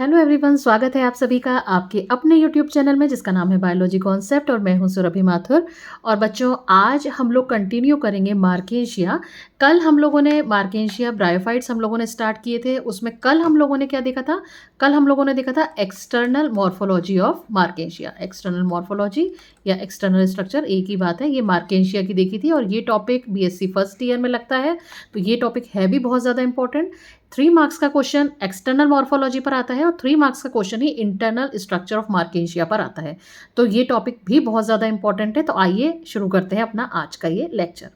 Hello everyone, स्वागत है आप सभी का आपके अपने यूट्यूब चैनल में जिसका नाम है बायोलॉजी कॉन्सेप्ट और मैं हूं सुरभि माथुर। और बच्चों, आज हम लोग कंटिन्यू करेंगे मार्केशिया। कल हम लोगों ने मार्केशिया ब्रायोफाइट्स हम लोगों ने स्टार्ट किए थे। उसमें कल हम लोगों ने क्या देखा था? कल हम लोगों ने देखा था एक्सटर्नल मॉर्फोलॉजी ऑफ मार्केशिया। एक्सटर्नल मॉर्फोलॉजी या एक्सटर्नल स्ट्रक्चर एक ही बात है। ये मार्केशिया की देखी थी और ये टॉपिक बीएससी फर्स्ट ईयर में लगता है, तो ये टॉपिक है भी बहुत ज़्यादा इंपॉर्टेंट। 3 मार्क्स का क्वेश्चन एक्सटर्नल मॉर्फोलॉजी पर आता है और 3 मार्क्स का क्वेश्चन ही इंटरनल स्ट्रक्चर ऑफ मार्केशिया पर आता है। तो ये टॉपिक भी बहुत ज़्यादा इंपॉर्टेंट है। तो आइए शुरू करते हैं अपना आज का ये लेक्चर।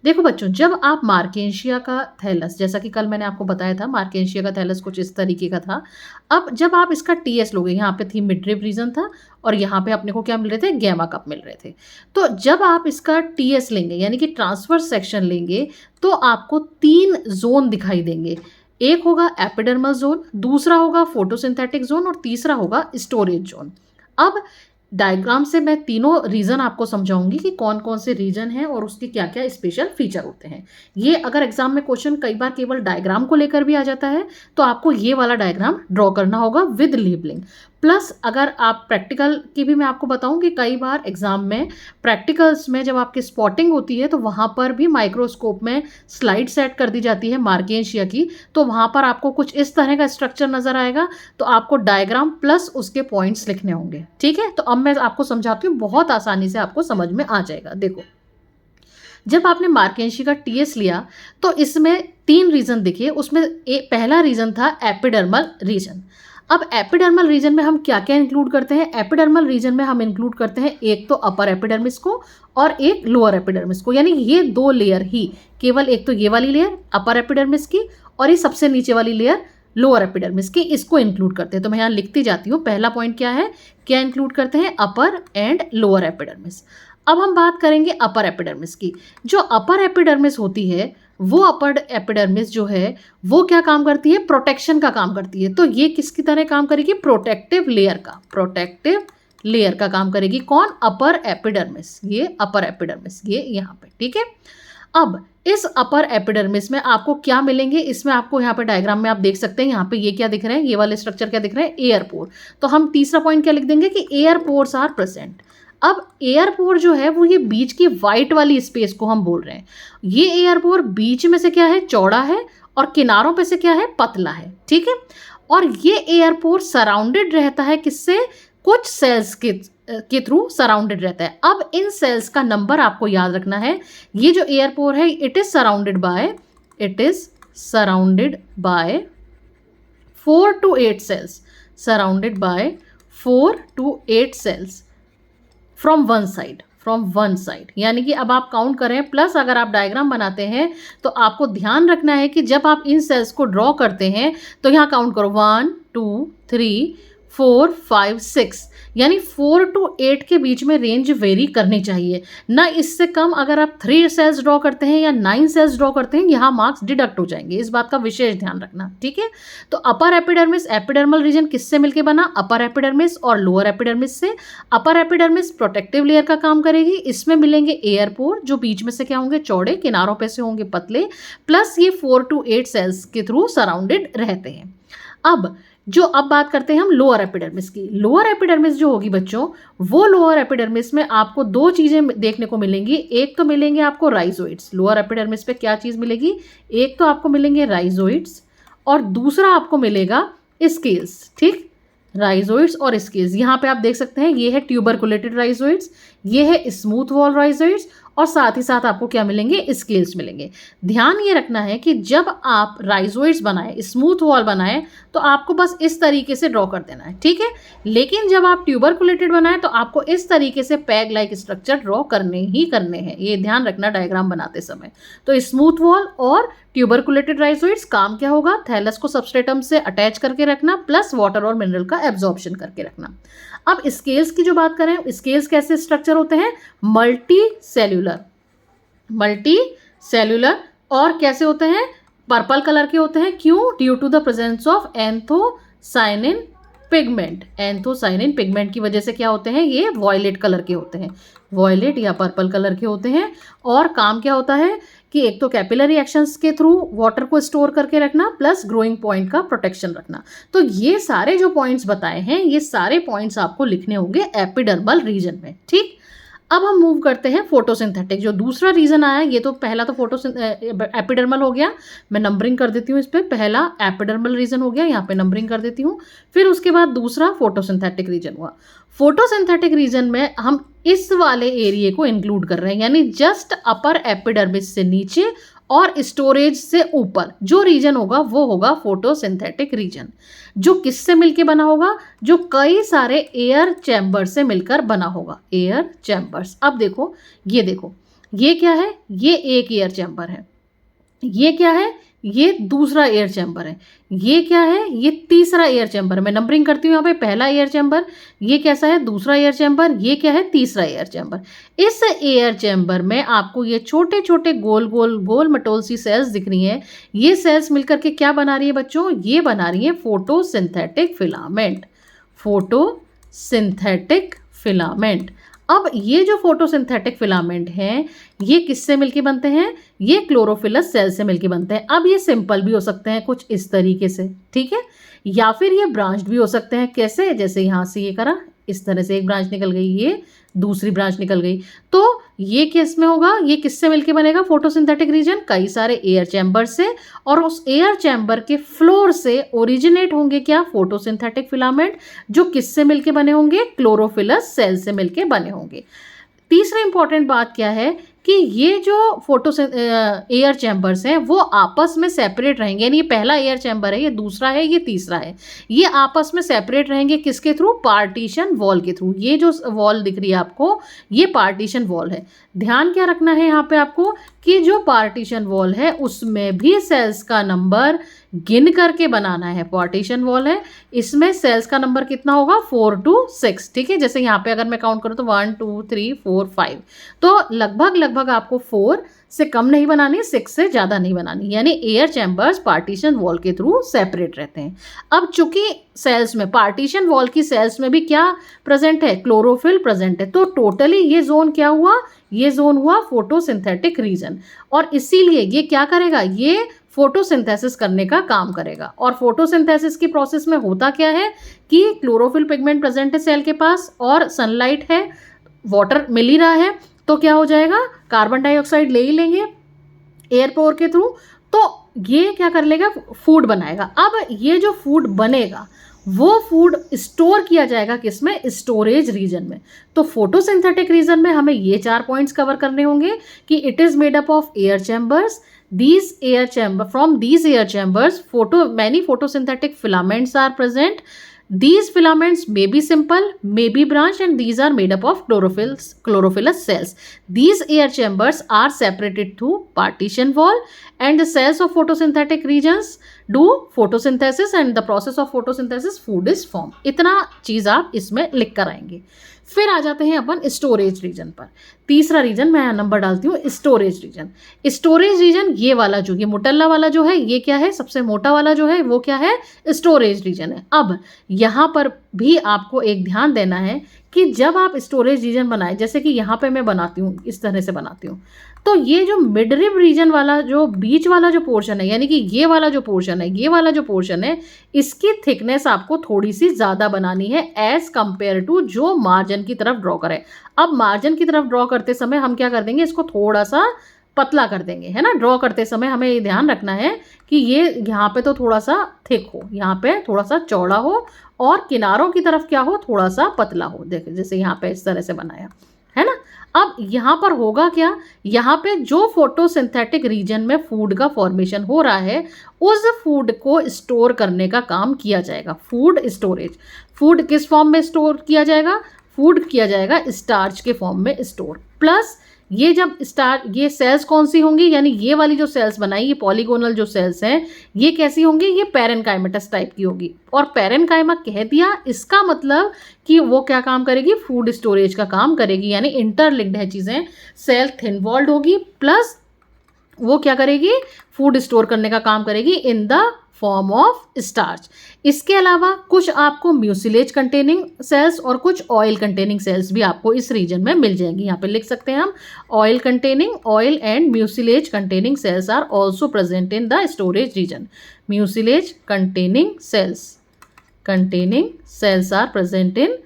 देखो बच्चों, जब आप मार्केशिया का थैलस, जैसा कि कल मैंने आपको बताया था, मार्केशिया का थैलस कुछ इस तरीके का था। अब जब आप इसका टीएस लोगे, यहाँ पे थी मिडरिब रीजन था और यहाँ पे अपने को क्या मिल रहे थे? गैमा कप मिल रहे थे। तो जब आप इसका टीएस लेंगे यानी कि ट्रांसवर्स सेक्शन लेंगे तो आपको 3 जोन दिखाई देंगे। एक होगा एपिडर्मल जोन, दूसरा होगा फोटोसिंथेटिक जोन और तीसरा होगा स्टोरेज जोन। अब डायग्राम से मैं तीनों रीजन आपको समझाऊंगी कि कौन कौन से रीजन हैं और उसके क्या क्या स्पेशल फीचर होते हैं। ये अगर एग्जाम में क्वेश्चन कई बार केवल डायग्राम को लेकर भी आ जाता है तो आपको ये वाला डायग्राम ड्रॉ करना होगा विद लेबलिंग। प्लस अगर आप प्रैक्टिकल की भी मैं आपको बताऊं कि कई बार एग्जाम में प्रैक्टिकल्स में जब आपकी स्पॉटिंग होती है तो वहाँ पर भी माइक्रोस्कोप में स्लाइड सेट कर दी जाती है मार्केशिया की, तो वहाँ पर आपको कुछ इस तरह का स्ट्रक्चर नजर आएगा। तो आपको डायग्राम प्लस उसके पॉइंट्स लिखने होंगे। ठीक है, तो अब मैं आपको समझाती हूँ, बहुत आसानी से आपको समझ में आ जाएगा। देखो, जब आपने मार्केशिया का टीएस लिया तो इसमें 3 रीजन दिखे। उसमें पहला रीजन था एपिडर्मल रीजन। अब एपिडर्मल रीजन में हम क्या क्या इंक्लूड करते हैं? एपिडर्मल रीजन में हम इंक्लूड करते हैं एक तो अपर एपिडर्मिस को और एक लोअर एपिडर्मिस को, यानी ये 2 लेयर ही, केवल एक तो ये वाली लेयर अपर एपिडर्मिस की और ये सबसे नीचे वाली लेयर लोअर एपिडर्मिस की, इसको इंक्लूड करते हैं। तो मैं यहाँ लिखती जाती हूँ। पहला पॉइंट क्या है? क्या इंक्लूड करते हैं? अपर एंड लोअर एपिडर्मिस। अब हम बात करेंगे अपर एपिडर्मिस की। जो अपर एपिडर्मिस होती है वो अपर एपिडर्मिस जो है वो क्या काम करती है? प्रोटेक्शन का काम करती है। तो ये किसकी तरह काम करेगी? प्रोटेक्टिव लेयर का, प्रोटेक्टिव लेयर का काम करेगी। कौन? Upper epidermis. ये अपर एपिडर्मिस, ये यहाँ पे। ठीक है, अब इस अपर एपिडर्मिस में आपको क्या मिलेंगे? इसमें आपको यहाँ पे डायग्राम में आप देख सकते हैं, यहाँ पे ये क्या दिख रहे हैं? ये वाले स्ट्रक्चर क्या दिख रहे हैं? एयर पोर। तो हम तीसरा पॉइंट क्या लिख देंगे कि एयर पोर्स आर प्रेजेंट। अब एयर पोर जो है वो ये बीच की वाइट वाली स्पेस को हम बोल रहे हैं। ये एयर पोर बीच में से क्या है? चौड़ा है और किनारों पे से क्या है? पतला है। ठीक है, और ये एयर पोर सराउंडेड रहता है किससे? कुछ सेल्स के थ्रू सराउंडेड रहता है। अब इन सेल्स का नंबर आपको याद रखना है। ये जो एयर पोर है it is surrounded by 4 to 8 cells, surrounded by 4 to 8 cells from one side. यानी कि अब आप काउंट करें, प्लस अगर आप डायग्राम बनाते हैं तो आपको ध्यान रखना है कि जब आप इन सेल्स को ड्रॉ करते हैं तो यहाँ काउंट करो 1 2 3 4 5 6, यानी 4 to 8 के बीच में रेंज वेरी करनी चाहिए ना। इससे कम अगर आप 3 सेल्स ड्रॉ करते हैं या 9 सेल्स ड्रॉ करते हैं, यहाँ मार्क्स डिडक्ट हो जाएंगे। इस बात का विशेष ध्यान रखना। ठीक है, तो अपर एपिडर्मिस, एपिडर्मल रीजन किससे मिलके बना? अपर एपिडर्मिस और लोअर एपिडर्मिस से। अपर एपिडर्मिस प्रोटेक्टिव लेयर का काम करेगी। इसमें मिलेंगे एयर पोर जो बीच में से क्या होंगे? चौड़े, किनारों पे से होंगे पतले, प्लस ये 4 to 8 सेल्स के थ्रू सराउंडेड रहते हैं। अब बात करते हैं हम लोअर एपिडर्मिस की। लोअर एपिडर्मिस जो होगी बच्चों, वो लोअर एपिडर्मिस में आपको 2 चीजें देखने को मिलेंगी। एक तो मिलेंगे आपको राइजोइड्स। लोअर एपिडर्मिस पे क्या चीज मिलेगी? एक तो आपको मिलेंगे राइजोइड्स और दूसरा आपको मिलेगा स्केल्स। ठीक, राइजोइड्स और स्केल्स। यहाँ पे आप देख सकते हैं, ये है ट्यूबरकुलेटेड राइजोइड्स, ये है स्मूथ वॉल राइजोइड्स और साथ ही साथ आपको क्या मिलेंगे? स्केल्स मिलेंगे। ध्यान ये रखना है कि जब आप राइजोइड्स बनाए, स्मूथ वॉल बनाए, तो आपको बस इस तरीके से ड्रॉ कर देना है। ठीक है, लेकिन जब आप ट्यूबरकुलेटेड बनाए तो आपको इस तरीके से पैग लाइक स्ट्रक्चर ड्रॉ करने ही करने हैं। ये ध्यान रखना डायग्राम बनाते समय। तो स्मूथ वॉल और ट्यूबरकुलेटेड राइजोइड्स काम क्या होगा? थैलस को सबस्ट्रेटम से अटैच करके रखना, प्लस वाटर और मिनरल का एब्जॉर्प्शन करके रखना। अब स्केल्स की जो बात करें, स्केल्स कैसे स्ट्रक्चर होते हैं? मल्टी सेल्यूलर और कैसे होते हैं? पर्पल कलर के होते हैं। क्यों? Due to the presence of anthocyanin pigment. Anthocyanin pigment की वजह से क्या होते हैं? ये वॉयलेट कलर के होते हैं, वॉयलेट या पर्पल कलर के होते हैं। और काम क्या होता है? कि एक तो कैपिलरी एक्शंस के थ्रू वाटर को स्टोर करके रखना प्लस ग्रोइंग पॉइंट का प्रोटेक्शन रखना। तो ये सारे जो पॉइंट्स बताए हैं, ये सारे पॉइंट्स आपको लिखने होंगे एपिडर्मल रीजन में। ठीक, अब हम मूव करते हैं फोटोसिंथेटिक। जो दूसरा रीजन आया, ये तो पहला तो एपिडर्मल हो गया, मैं नंबरिंग कर देती हूँ इस पर, पहला एपिडर्मल रीजन हो गया, यहाँ पे नंबरिंग कर देती हूँ। फिर उसके बाद दूसरा फोटोसिंथेटिक रीजन हुआ। फोटोसिंथेटिक रीजन में हम इस वाले एरिया को इंक्लूड कर रहे हैं, यानी जस्ट अपर एपिडर्मिस से नीचे और स्टोरेज से ऊपर जो रीजन होगा वो होगा फोटोसिंथेटिक रीजन। जो किससे मिलके बना होगा? जो कई सारे एयर चैम्बर से मिलकर बना होगा, एयर चैम्बर्स। अब देखो, ये क्या है? ये एक एयर चैम्बर है। ये क्या है? ये दूसरा एयर चैम्बर है। ये क्या है? ये तीसरा एयर चैम्बर। मैं नंबरिंग करती हूँ यहाँ पे, पहला एयर चैम्बर, ये कैसा है? दूसरा एयर चैम्बर, ये क्या है? तीसरा एयर चैम्बर। इस एयर चैम्बर में आपको ये छोटे छोटे गोल गोल गोल मटोल सी सेल्स दिख रही हैं। ये सेल्स मिलकर के क्या बना रही है बच्चों? ये बना रही है फोटोसिंथेटिक फिलामेंट। Photosynthetic filament. अब ये जो फोटोसिंथेटिक फिलामेंट हैं, ये किससे मिलके बनते हैं? ये क्लोरोफिलस सेल से मिलके बनते हैं। अब ये सिंपल भी हो सकते हैं कुछ इस तरीके से, ठीक है, या फिर ये ब्रांच्ड भी हो सकते हैं। कैसे? जैसे यहाँ से ये करा, इस तरह से एक ब्रांच निकल गई, ये दूसरी ब्रांच निकल गई। तो ये किस में होगा? ये किससे मिलके बनेगा फोटोसिंथेटिक रीजन? कई सारे एयर चैम्बर से, और उस एयर चैम्बर के फ्लोर से ओरिजिनेट होंगे क्या? फोटोसिंथेटिक फिलामेंट, जो किससे मिलके बने होंगे? क्लोरोफिलस सेल से मिलके बने होंगे। तीसरा इंपॉर्टेंट बात क्या है कि ये जो एयर चैम्बर्स हैं वो आपस में सेपरेट रहेंगे, यानी ये पहला एयर चैम्बर है, ये दूसरा है, ये तीसरा है। ये आपस में सेपरेट रहेंगे किसके थ्रू? पार्टीशन वॉल के थ्रू। ये जो वॉल दिख रही है आपको, ये पार्टीशन वॉल है। ध्यान क्या रखना है यहाँ पे आपको कि जो पार्टीशन वॉल है उसमें भी सेल्स का नंबर गिन करके बनाना है। पार्टीशन वॉल है, इसमें सेल्स का नंबर कितना होगा? 4 to 6। ठीक है, जैसे यहाँ पे अगर मैं काउंट करूँ तो 1 2 3 4 5, तो लगभग आपको 4 से कम नहीं बनानी, 6 से ज़्यादा नहीं बनानी, यानी एयर चैम्बर्स पार्टीशन वॉल के थ्रू सेपरेट रहते हैं। अब चूंकि सेल्स में, पार्टीशन वॉल की सेल्स में भी क्या प्रेजेंट है? क्लोरोफिल प्रेजेंट है। तो टोटली ये जोन क्या हुआ? ये जोन हुआ फोटोसिंथेटिक रीजन। और इसीलिए ये क्या करेगा? ये फोटोसिंथेसिस करने का काम करेगा। और फोटोसिंथेसिस की प्रोसेस में होता क्या है कि क्लोरोफिल पिगमेंट प्रेजेंट है सेल के पास, और सनलाइट है, वाटर मिल ही रहा है, तो क्या हो जाएगा? कार्बन डाइऑक्साइड ले ही लेंगे एयर पोर के थ्रू, तो ये क्या कर लेगा? फूड बनाएगा। अब ये जो फूड बनेगा वो फूड स्टोर किया जाएगा किसमें? स्टोरेज रीजन में। तो फोटोसिंथेटिक रीजन में हमें ये 4 पॉइंट्स कवर करने होंगे कि it is made up of air chambers. From these air chambers, many photosynthetic filaments are present. These filaments may be simple, may be branched, and these are made up of chlorophyllous cells. These air chambers are separated through partition wall, and the cells of photosynthetic regions do photosynthesis, and the process of photosynthesis food is formed. इतना चीज़ आप इसमें लिख कर आएंगे। फिर आ जाते हैं अपन storage reason पर। तीसरा रीजन मैं नंबर डालती हूँ स्टोरेज रीजन। स्टोरेज रीजन ये वाला जो, ये मोटल्ला वाला जो है, ये क्या है? सबसे मोटा वाला जो है वो क्या है? स्टोरेज रीजन है। अब यहाँ पर भी आपको एक ध्यान देना है कि जब आप स्टोरेज रीजन बनाए, जैसे कि यहाँ पे मैं बनाती हूँ, इस तरह से बनाती हूँ, तो ये जो मिडरिब रीजन वाला, जो बीच वाला जो पोर्शन है, यानी कि ये वाला जो पोर्शन है, ये वाला जो पोर्शन है, इसकी थिकनेस आपको थोड़ी सी ज़्यादा बनानी है एज कंपेयर टू जो मार्जिन की तरफ ड्रॉ करें। अब मार्जिन की तरफ ड्रॉ करते समय हम क्या कर देंगे? इसको थोड़ा सा पतला कर देंगे, है ना। ड्रॉ करते समय हमें ये ध्यान रखना है कि ये यहाँ पे तो थोड़ा सा थिक हो, यहाँ पे थोड़ा सा चौड़ा हो, और किनारों की तरफ क्या हो? थोड़ा सा पतला हो। देखो जैसे यहाँ पे इस तरह से बनाया है ना। अब यहाँ पर होगा क्या? यहाँ पे जो फोटोसिंथेटिक रीजन में फूड का फॉर्मेशन हो रहा है, उस फूड को स्टोर करने का काम किया जाएगा। Food storage. फूड किस फॉर्म में स्टोर किया जाएगा? फूड किया जाएगा स्टार्च के फॉर्म में स्टोर। प्लस ये जब ये सेल्स कौन सी होंगी? यानी ये वाली जो सेल्स बनाई, ये पॉलीगोनल जो सेल्स हैं, ये कैसी होंगी? ये पैरेनकाइमेटस टाइप की होगी। और पैरेनकाइमा कह दिया, इसका मतलब कि वो क्या काम करेगी? फूड स्टोरेज का काम करेगी, यानी इंटरलिंक्ड है चीज़ें। सेल थिन वॉल्ड होगी, प्लस वो क्या करेगी? फूड स्टोर करने का काम करेगी in the form of starch. इसके अलावा कुछ आपको म्यूसिलेज कंटेनिंग सेल्स और कुछ ऑयल कंटेनिंग सेल्स भी आपको इस रीजन में मिल जाएंगी। यहाँ पे लिख सकते हैं हम oil and mucilage containing cells are also present in the storage region. Mucilage containing cells are present in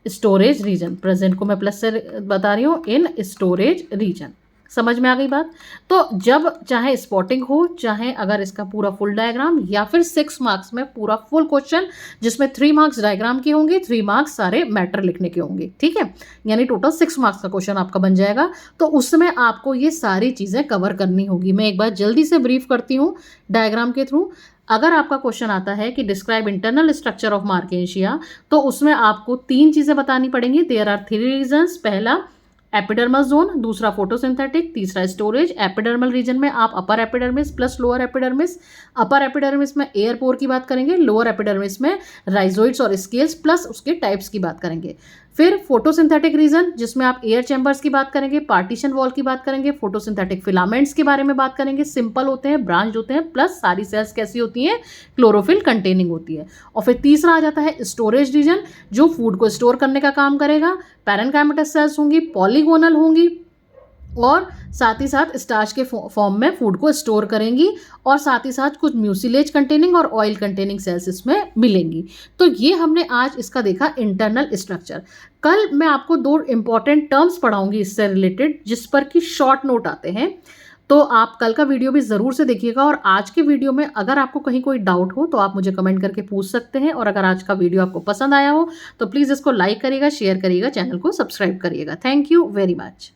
storage region. Present को मैं प्लस से बता रही हूँ, इन स्टोरेज रीजन। समझ में आ गई बात। तो जब चाहे स्पॉटिंग हो, चाहे अगर इसका पूरा फुल डायग्राम, या फिर 6 मार्क्स में पूरा फुल क्वेश्चन जिसमें 3 मार्क्स डायग्राम के होंगे, 3 मार्क्स सारे मैटर लिखने के होंगे, ठीक है, यानी टोटल 6 मार्क्स का क्वेश्चन आपका बन जाएगा। तो उसमें आपको ये सारी चीज़ें कवर करनी होगी। मैं एक बार जल्दी से ब्रीफ करती हूँ डायग्राम के थ्रू। अगर आपका क्वेश्चन आता है कि डिस्क्राइब इंटरनल स्ट्रक्चर ऑफ मार्केशिया, तो उसमें आपको 3 चीज़ें बतानी पड़ेंगी। There are 3 reasons. पहला एपिडर्मल जोन, दूसरा फोटोसिंथेटिक, तीसरा स्टोरेज। एपिडर्मल रीजन में आप upper epidermis plus lower epidermis. Upper epidermis में एयर पोर की बात करेंगे, लोअर एपिडर्मिस में राइजोइड्स और स्केल्स प्लस उसके टाइप्स की बात करेंगे। फिर फोटोसिंथेटिक रीजन जिसमें आप एयर चैम्बर्स की बात करेंगे, पार्टीशन वॉल की बात करेंगे, फोटोसिंथेटिक फिलामेंट्स के बारे में बात करेंगे, सिंपल होते हैं, ब्रांच होते हैं, प्लस सारी सेल्स कैसी होती हैं, क्लोरोफिल कंटेनिंग होती है। और फिर तीसरा आ जाता है स्टोरेज रीजन, जो फूड को स्टोर करने का काम करेगा। पैरेनकाइमेटस सेल्स होंगी, पॉलीगोनल होंगी और साथ ही साथ स्टार्च के फॉर्म में फूड को स्टोर करेंगी, और साथ ही साथ कुछ म्यूसिलेज कंटेनिंग और ऑयल कंटेनिंग सेल्स इसमें मिलेंगी। तो ये हमने आज इसका देखा इंटरनल स्ट्रक्चर। कल मैं आपको 2 इंपॉर्टेंट टर्म्स पढ़ाऊंगी इससे रिलेटेड, जिस पर कि शॉर्ट नोट आते हैं। तो आप कल का वीडियो भी ज़रूर से देखिएगा। और आज के वीडियो में अगर आपको कहीं कोई डाउट हो तो आप मुझे कमेंट करके पूछ सकते हैं। और अगर आज का वीडियो आपको पसंद आया हो तो प्लीज़ इसको लाइक करिएगा, शेयर करिएगा, चैनल को सब्सक्राइब करिएगा। Thank you very much.